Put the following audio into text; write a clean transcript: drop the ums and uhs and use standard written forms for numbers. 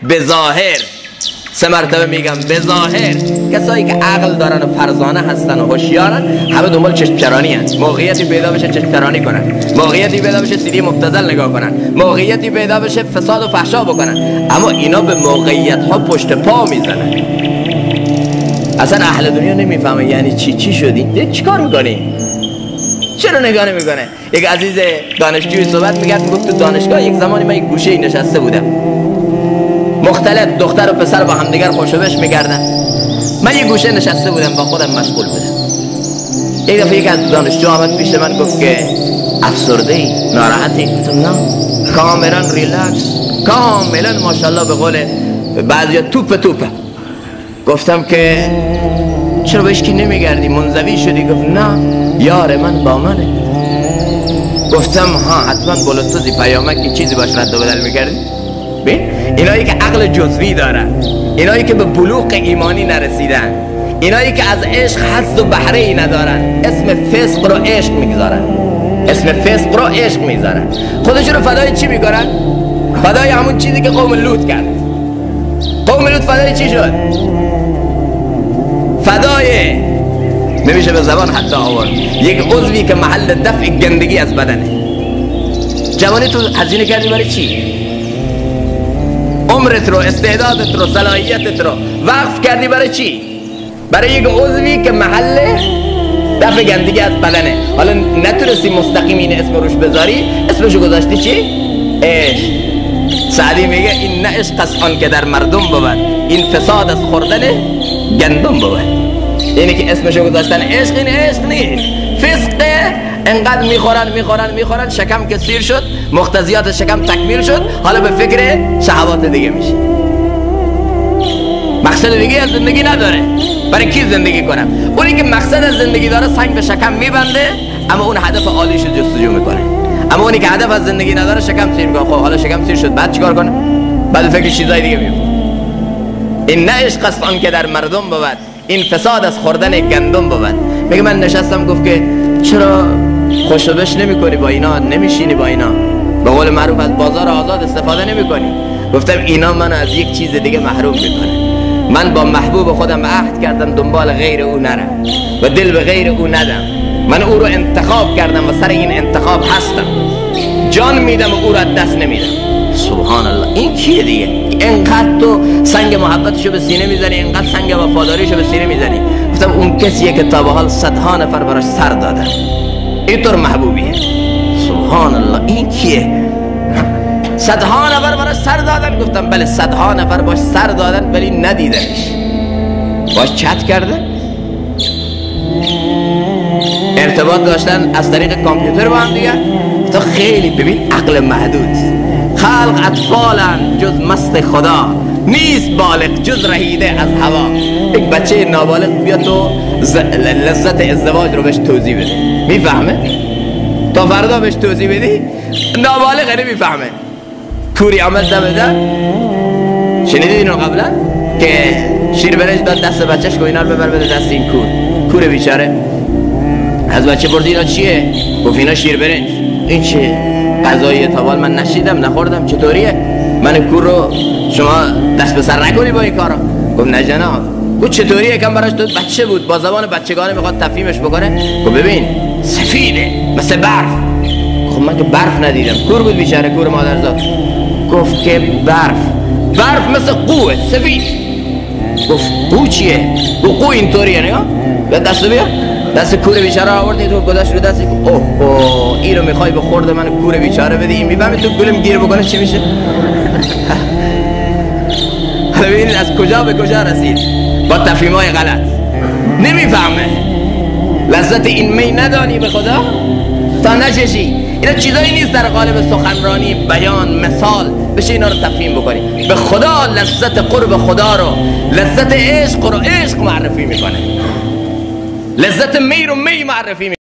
به ظاهر، 3 مرتبه میگم به ظاهر، کسایی که عقل دارن و فرزانه هستن و هوشیارن همه دنبال چشم چرانی هستن. موقعیتی پیدا بشه چشم چرانی کنن، موقعیتی پیدا بشه سیدی مبتذل نگاه کنن، موقعیتی پیدا بشه فساد و فحشا بکنن. اما اینا به موقعیت ها پشت پا میزنن. اصلا اهل دنیا نمیفهمه یعنی چی شدی؟ چی کار میکنی؟ چرا نگاه نمیکنه؟ یک عزیز دانشجوی صحبت میگفت تو دانشگاه یک زمانی من یک گوشه نشسته بودم، مختلط دختر و پسر با همدیگر خوشوبش میکردن، من یک گوشه نشسته بودم با خودم مشغول بودم. یک دفعه یک از دانشجو آمد پیش من گفت که افسرده ای؟ ناراحتی؟ گفتم نه، کاملا ریلکس، کاملا ماشاءالله به قول بعضیا توپه. گفتم که چرا بهش کی نمیگردی؟ منزوی شدی؟ گفت نه، یار من با منه. گفتم ها حتما بلوتوزی پیامکی چیزی باش رد و بدل میکردی؟ ببین اینایی که عقل جزوی دارن، اینایی که به بلوغ ایمانی نرسیدن، اینایی که از عشق حظ و بهره ای ندارن، اسم فسق رو عشق میگذارن، اسم فسق رو عشق میذارن. خودشون رو فدای چی میکنن؟ فدای همون چیزی که قوم لوط کرد. قوم لوط فدای چی شد؟ فدای نمیشه به زبان حتی آورد، یک عضوی که محل دفع گندگی از بدنه. جوانی تو هزینه کردی برای چی؟ عمرت رو، استعدادت رو، صلاحیتت رو وقف کردی برای چی؟ برای یک عضوی که محل دفع گندگی از بدنه. حالا نتونستی مستقیم این اسم روش بذاری، اسمشو گذاشتی چی؟ عشق. سعدی میگه این نه عشق است آن که در مردم بود، این فساد از خوردن گندم بود. اینی که اسمشو گذاشتن عشق، این عشق نیست، فسقه. انقدر میخورن شکم که سیر شد، مقتضیات شکم تکمیل شد، حالا به فکر شهوات دیگه میشه. مقصد دیگه از زندگی نداره. برای کی زندگی کنم؟ اونی که مقصد از زندگی داره سنگ به شکم میبنده، اما اون هدف عالیشو جستجو میکنه. اما اونی که هدف از زندگی نداره شکم سیر میکنه. خب حالا شکم سیر شد، بعد چیکار کنه؟ بعد فکر چیزای دیگه میفته. این نه عشق است آن که در مردم بود، این فساد از خوردن گندم بود. میگه من نشستم، گفت که چرا خوشوبش نمی کنی با اینا، نمیشینی با اینا، به قول معروف از بازار آزاد استفاده نمی کنی؟ گفتم اینا من از یک چیز دیگه محروم میکنه. من با محبوب خودم عهد کردم دنبال غیر او نرم و دل به غیر او ندم. من او رو انتخاب کردم و سر این انتخاب هستم، جان میدم و او رو از دست نمیدم. سبحان الله. این کیه دیگه؟ اینقدر تو سنگ محبتشو به سینه میزنی، اینقدر سنگ وفاداریشو به سینه میزنی. گفتم اون کسیه که تا به حال صدها نفر براش سر دادن، اینطور محبوبیه. سبحان الله. این کیه؟ صدها نفر براش سر دادن. گفتم بله، صدها نفر باش سر دادن ولی ندیدنش، باش چت کردن، ارتباط داشتن از طریق کامپیوتر با هم دیگه. تو خیلی ببین عقل محدود. خلق اطفالن جز مست خدا، نیست بالغ جز رهیده از هوا. یک بچه نابالغ بیا تو لذت ازدواج رو بهش توضیح بده، میفهمه؟ تا فردا بهش توضیح بدی نابالغ نمیفهمه. کوری آمد دم شنیدید اینو قبلا که شیر برنج داد دست بچهش که اینا رو ببر بده دست این کور بیچاره. از بچه پرسید اینا چیه؟ گفت اینا شیر برنج. این چیه؟ غذای تابال من نشیدم نخوردم، چطوریه؟ من کور رو شما دست به سر نکنی با این کارا. گفت نه جناب. گفت چطوریه؟ کم براش تو بچه بود، با زبان بچگانه میخواد تفهیمش بکنه. گفت ببین سفیده مثل برف. خب من که برف ندیدم. کور بود بیچاره، کور مادرزاد. گفت که برف مثل قوه سفید. گفت قو چیه؟ گفت قو اینطوریه. نگاه به دستو بیا. دست کور بیچاره آوردی تو گذاشت رو دستی. اوه اینو میخوای به خورد من کور بیچاره بدی؟ این میفهمی تو گلم گیر بکنه چی میشه؟ حالا ببینید از کجا به کجا رسید با تفهیمای غلط. نمیفهمه. لذت این می ندانی به خدا تا نچشی. اینا چیزایی نیست در قالب سخنرانی، بیان، مثال بشه اینا رو تفهیم بکنی. به خدا لذت قرب خدا رو، لذت عشق رو عشق معرفی میکنه، لذت می رو می معرفی میکنه.